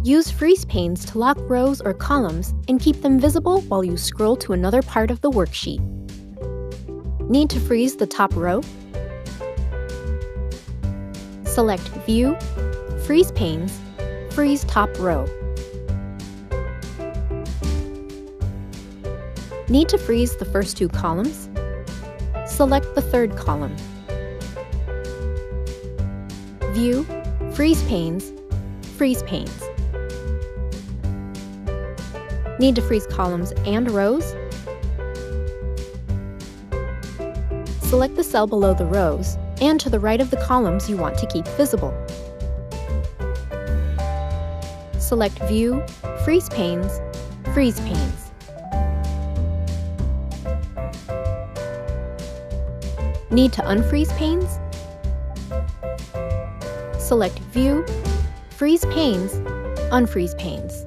Use freeze panes to lock rows or columns and keep them visible while you scroll to another part of the worksheet. Need to freeze the top row? Select View, Freeze Panes, Freeze Top Row. Need to freeze the first two columns? Select the third column. View, Freeze Panes, Freeze Panes. Need to freeze columns and rows? Select the cell below the rows and to the right of the columns you want to keep visible. Select View, Freeze Panes, Freeze Panes. Need to unfreeze panes? Select View, Freeze Panes, Unfreeze Panes.